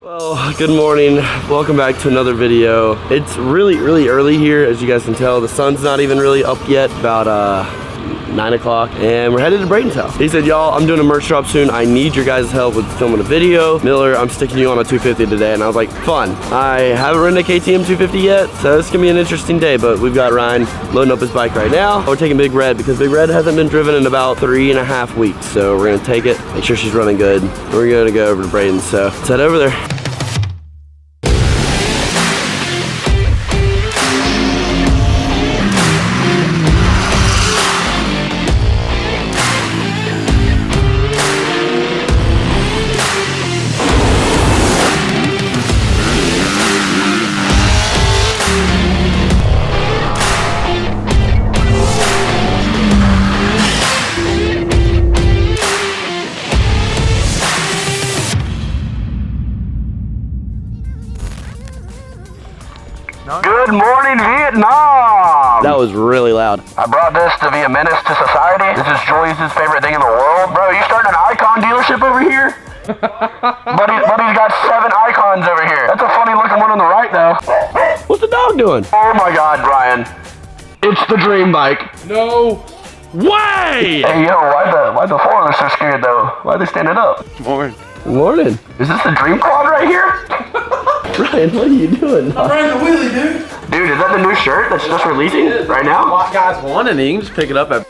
Well, good morning. Welcome back to another video. It's really early here, as you guys can tell. The sun's not even really up yet, about 9 o'clock, and we're headed to Braydon's house. He said, y'all, I'm doing a merch drop soon. I need your guys' help with filming a video. Miller, I'm sticking you on a 250 today. And I was like, fun. I haven't ridden a KTM 250 yet, so it's gonna be an interesting day, but we've got Ryan loading up his bike right now. We're taking Big Red because Big Red hasn't been driven in about 3.5 weeks, so we're gonna take it, make sure she's running good. We're gonna go over to Braydon's, so let's head over there. Good morning, Vietnam! That was really loud. I brought this to be a menace to society. This is Julius's favorite thing in the world. Bro, you starting an icon dealership over here? Buddy's got 7 icons over here. That's a funny looking one on the right, though. What's the dog doing? Oh my God, Brian. It's the dream bike. No way! Hey, yo, why the foreigners so scared, though? Why are they standing up? Morning. Morning. Is this the dream quad right here? Ryan, what are you doing? I'm riding a wheelie, dude. Dude, is that the new shirt that's just releasing right now? A lot of guys want it, and you can just pick it up at,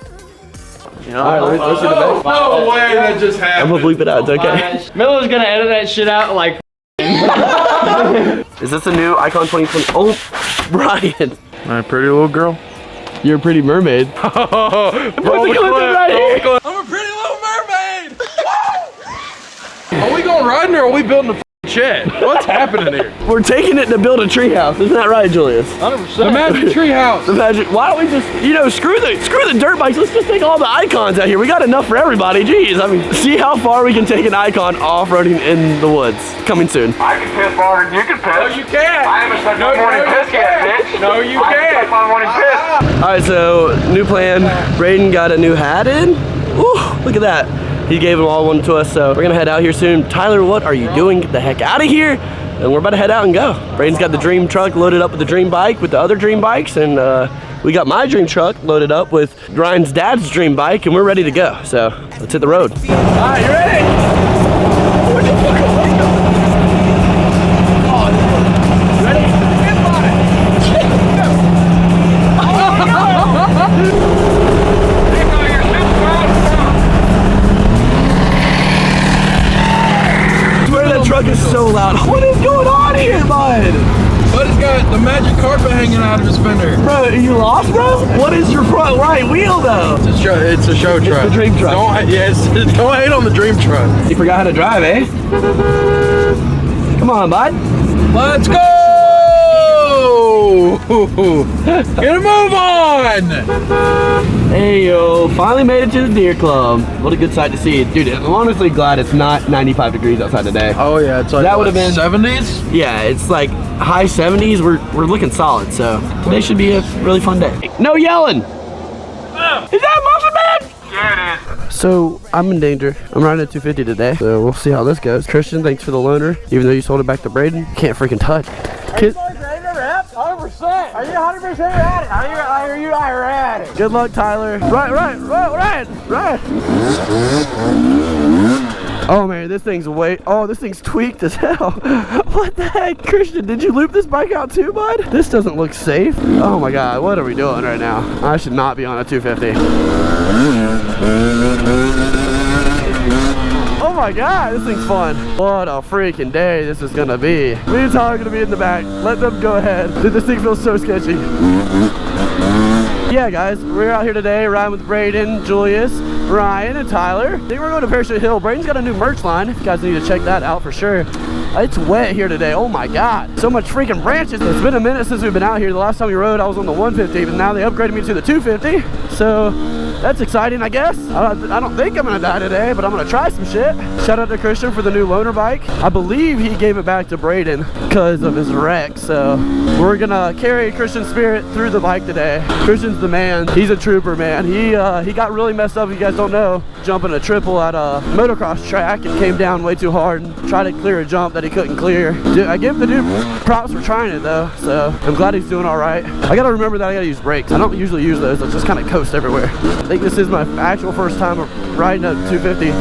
you know. All right, let's see the back. No way that just happened. I'm gonna bleep it out, it's okay. Miller's gonna edit that shit out like. Is this a new Icon 2020? Oh, Brian. My pretty little girl. You're a pretty mermaid. What's the clip right here? I'm a pretty little mermaid. Are we going riding or are we building a shed? What's happening here? We're taking it to build a treehouse. Isn't that right, Julius? 100%. The magic treehouse. The magic. Why don't we just, you know, screw the dirt bikes. Let's just take all the icons out here. We got enough for everybody. Jeez, I mean, see how far we can take an icon off-roading in the woods. Coming soon. I can piss farther than you can piss. No, you can't. I haven't sucked my morning piss yet, bitch. No, you I haven't can't. sucked my morning piss. All right, so new plan. Braydon got a new hat in. Ooh, look at that. He gave them all one to us, so we're gonna head out here soon. Tyler, what are you doing? Get the heck out of here. And we're about to head out and go. Braydon's got the dream truck loaded up with the dream bike with the other dream bikes, and we got my dream truck loaded up with Ryan's dad's dream bike, and we're ready to go. So let's hit the road. All right, you ready? Truck is so loud. What is going on here, bud? Buddy's got the magic carpet hanging out of his fender. Bro, are you lost, bro? What is your front right wheel, though? It's a show truck. It's the dream truck. Don't hate on the dream truck. You forgot how to drive, eh? Come on, bud. Let's go! Get a move on! Hey, yo. Finally made it to the deer club. What a good sight to see. Dude, I'm honestly glad it's not 95 degrees outside today. Oh, yeah. It's like, that would have been 70s? Yeah, it's like high 70s. We're looking solid, so today should be a really fun day. No yelling! Is that Muffin Man? Yeah, it is. So, I'm in danger. I'm riding a 250 today, so we'll see how this goes. Christian, thanks for the loaner. Even though you sold it back to Braydon, can't freaking touch. Are you ready to rap? 100%. Are you 100% at it? Are you at it? Good luck, Tyler. Right. Oh man, this thing's this thing's tweaked as hell. What the heck? Christian, did you loop this bike out too, bud? This doesn't look safe. Oh my God, what are we doing right now? I should not be on a 250. Oh my God, this thing's fun. What a freaking day this is gonna be. Me and Tyler are gonna be in the back. Let them go ahead. Dude, this thing feels so sketchy. Yeah, guys, we're out here today riding with Braydon, Julius, Ryan, and Tyler. I think we're going to Parachute Hill. Braydon's got a new merch line. If you guys need to check that out for sure. It's wet here today. Oh my God. So much freaking branches. It's been a minute since we've been out here. The last time we rode, I was on the 150, but now they upgraded me to the 250. So that's exciting, I guess. I don't think I'm gonna die today, but I'm gonna try some shit. Shout out to Christian for the new loaner bike. I believe he gave it back to Braydon because of his wreck. So we're gonna carry Christian's spirit through the bike today. Christian's the man. He's a trooper, man. He got really messed up, if you guys don't know, jumping a triple at a motocross track and came down way too hard and tried to clear a jump that he couldn't clear. Dude, I give the dude props for trying it though, so I'm glad he's doing all right. I gotta remember that I gotta use brakes. I don't usually use those. I just kind of coast everywhere. I think this is my actual first time riding a 250.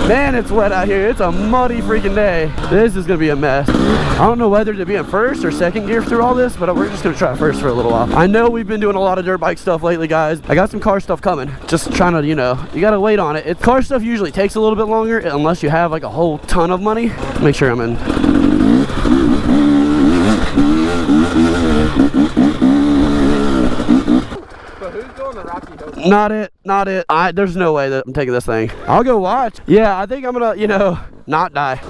Man, it's wet out here. It's a muddy freaking day. This is gonna be a mess. I don't know whether to be in first or second gear through all this, but we're just gonna try first for a little while. I know we've been doing a lot of dirt bike stuff lately, guys. I got some car stuff coming. Just trying to, you know, you gotta wait on it. Car stuff usually takes a little bit longer unless you have like a whole ton of money. Make sure I'm in. So who's going to Rocky Hill? Not it. There's no way that I'm taking this thing. I'll go watch. Yeah, I think I'm gonna, you know, not die.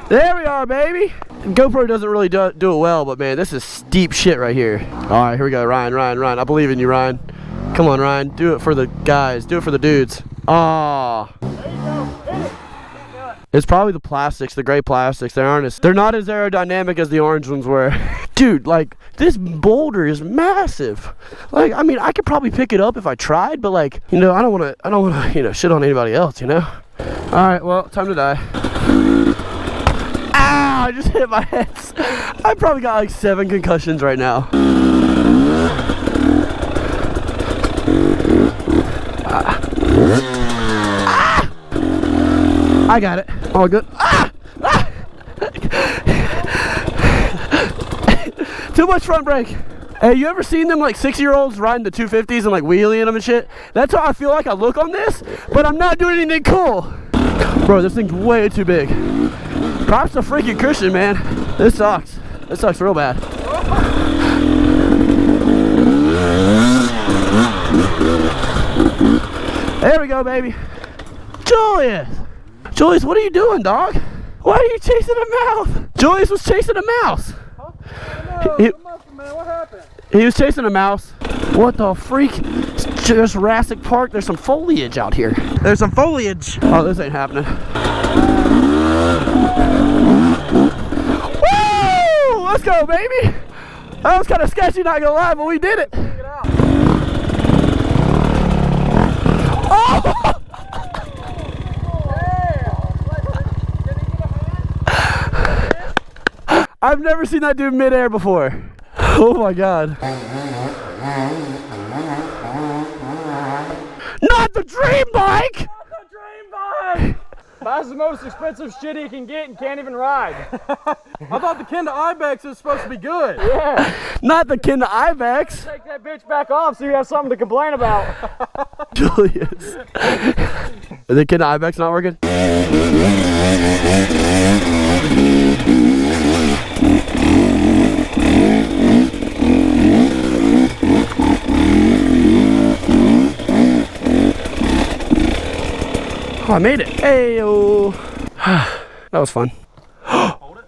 There we are, baby. GoPro doesn't really do it well, but man, this is steep shit right here. All right, here we go. Ryan. I believe in you, Ryan. Come on, Ryan. Do it for the guys. Do it for the dudes. Ah. It's probably the plastics, the gray plastics. They're not as aerodynamic as the orange ones were. Dude, like, this boulder is massive. Like, I mean, I could probably pick it up if I tried, but like, you know, I don't wanna, you know, shit on anybody else, you know? All right, well, time to die. Ow, I just hit my head. I probably got like 7 concussions right now. I got it. All good. Too much front brake. Hey, you ever seen them like 6-year-olds riding the 250s and like wheeling them and shit? That's how I feel like I look on this, but I'm not doing anything cool. Bro, this thing's way too big. Props to freaking Christian, man. This sucks. This sucks real bad. There we go, baby. Julius! Julius, what are you doing, dog? Why are you chasing a mouse? Julius was chasing a mouse. Huh? No, man, what happened? He was chasing a mouse. What the freak? It's Jurassic Park. There's some foliage out here. There's some foliage. Oh, this ain't happening. Woo! Let's go, baby. That was kind of sketchy, not gonna lie, but we did it. Check it out. Oh! I've never seen that dude midair before. Oh my god. Not the dream bike! Not the dream bike! That's the most expensive shit he can get and can't even ride. I thought the Kenda Ibex was supposed to be good. Yeah. Not the Kenda Ibex. Take that bitch back off so you have something to complain about. Julius. Is the Kenda Ibex not working? Oh, I made it. Hey, oh. That was fun. Hold it.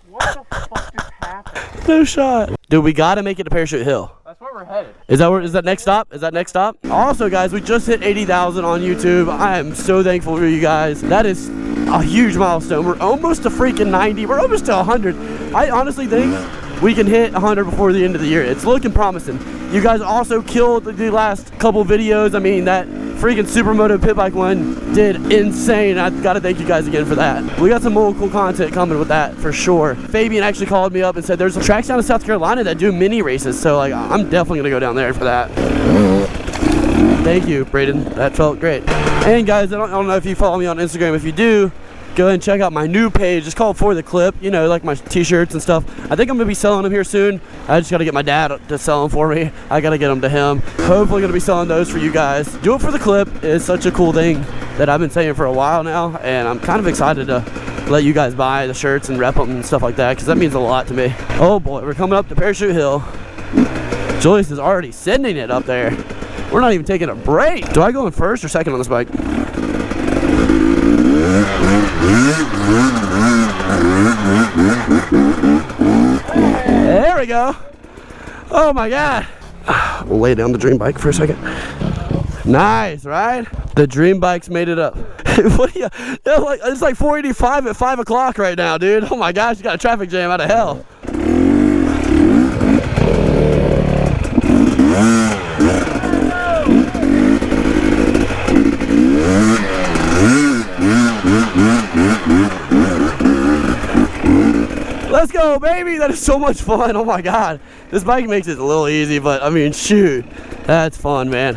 What the fuck just happened? No shot. Dude, we gotta make it to Parachute Hill. That's where we're headed. Is that next stop? Is that next stop? Also, guys, we just hit 80,000 on YouTube. I am so thankful for you guys. That is a huge milestone. We're almost to freaking 90. We're almost to 100. I honestly think we can hit 100 before the end of the year. It's looking promising. You guys also killed the last couple videos. I mean, that freaking Supermoto pit bike one did insane. I gotta thank you guys again for that. We got some more cool content coming with that for sure. Fabian actually called me up and said there's some tracks down in South Carolina that do mini races, so like I'm definitely gonna go down there for that. Thank you, Braydon. That felt great. And guys, I don't know if you follow me on Instagram. If you do, go ahead and check out my new page. It's called For The Clip. You know, like my t-shirts and stuff. I think I'm gonna be selling them here soon. I just gotta get my dad to sell them for me. I gotta get them to him. Hopefully gonna be selling those for you guys. Do it for the clip is such a cool thing that I've been saying for a while now, and I'm kind of excited to let you guys buy the shirts and rep them and stuff like that, because that means a lot to me. Oh boy, we're coming up to Parachute Hill. Julius is already sending it up there. We're not even taking a break. Do I go in first or second on this bike? There we go. Oh my god. We'll lay down the dream bike for a second. Nice, right? The dream bike's made it up. What do you, it's like 485 at 5 o'clock right now, dude. Oh my gosh, you got a traffic jam out of hell. Let's go, baby. That is so much fun. Oh my God. This bike makes it a little easy, but I mean, shoot. That's fun, man.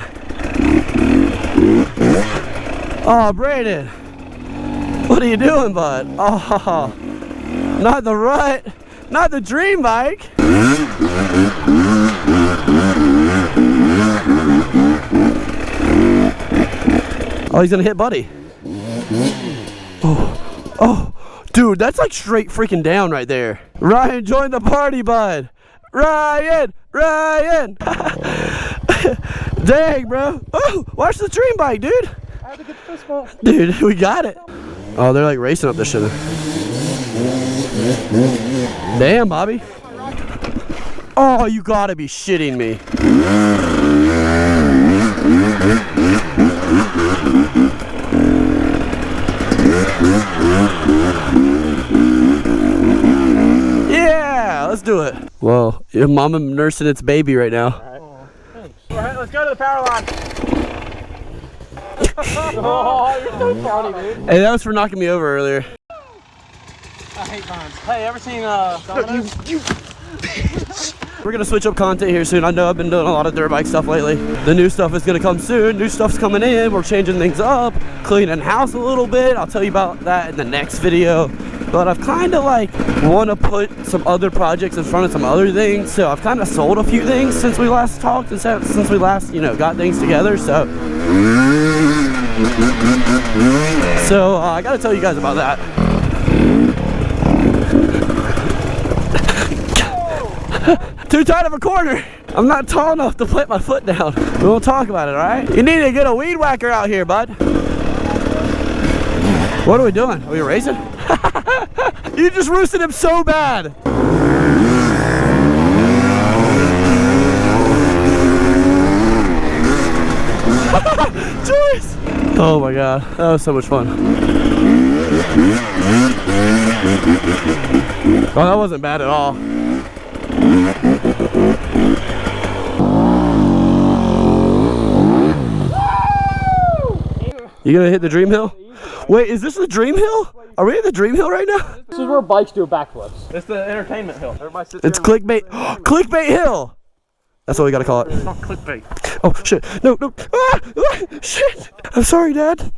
Oh, Brayden. What are you doing, bud? Oh, not the rut. Not the dream bike. Oh, he's gonna hit Buddy. Oh, dude, that's like straight freaking down right there. Ryan, join the party, bud. Ryan. Dang, bro. Oh, watch the dream bike, dude. I had to get the fist bump. Dude, we got it. Oh, they're like racing up this shit. Damn, Bobby. Oh, you gotta be shitting me. Yeah, let's do it. Whoa, your mama nursing its baby right now. All right. Thanks. All right, let's go to the power line. Oh, you're so funny, dude. Hey, that was for knocking me over earlier. I hate vines. Hey, ever seen Domino's? You bitch. We're gonna switch up content here soon. I know I've been doing a lot of dirt bike stuff lately. The new stuff is gonna come soon. New stuff's coming in. We're changing things up, cleaning house a little bit. I'll tell you about that in the next video. But I've kind of like want to put some other projects in front of some other things. So I've kind of sold a few things since we last talked and since we last, got things together. So I gotta tell you guys about that. Too tight of a corner. I'm not tall enough to put my foot down. We won't talk about it, all right? You need to get a weed whacker out here, bud. What are we doing? Are we racing? You just roosted him so bad. Joyce! Oh my God, that was so much fun. Oh, that wasn't bad at all. You gonna hit the dream hill? Wait, is this the dream hill? Are we at the dream hill right now? This is where bikes do backflips. It's the entertainment hill. Everybody sits It's clickbait. Clickbait hill. That's what we gotta call it. It's not clickbait. Oh shit! No! Ah, shit! I'm sorry, Dad.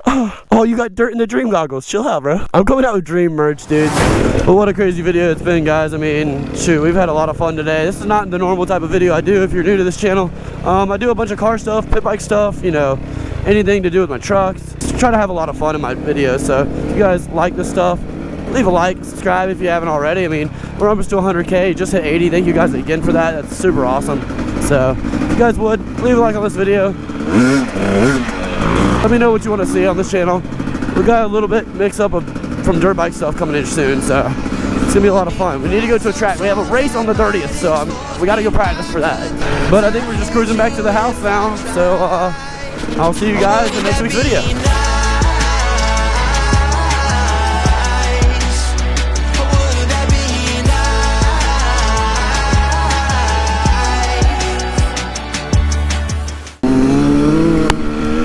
Oh, you got dirt in the dream goggles. Chill out, bro. I'm coming out with dream merch, dude. But what a crazy video it's been, guys. I mean, shoot, we've had a lot of fun today. This is not the normal type of video I do if you're new to this channel. I do a bunch of car stuff, pit bike stuff, anything to do with my trucks. Just try to have a lot of fun in my videos. So if you guys like this stuff, leave a like, subscribe if you haven't already. I mean, we're almost to 100K, just hit 80. Thank you guys again for that. That's super awesome. So if you guys would, leave a like on this video. Let me know what you want to see on this channel. We got a little bit mix up from dirt bike stuff coming in soon, so it's gonna be a lot of fun. We need to go to a track. We have a race on the 30th, so we got to go practice for that. But I think we're just cruising back to the house now, so I'll see you guys in next week's video.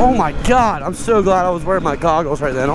Oh my God, I'm so glad I was wearing my goggles right then.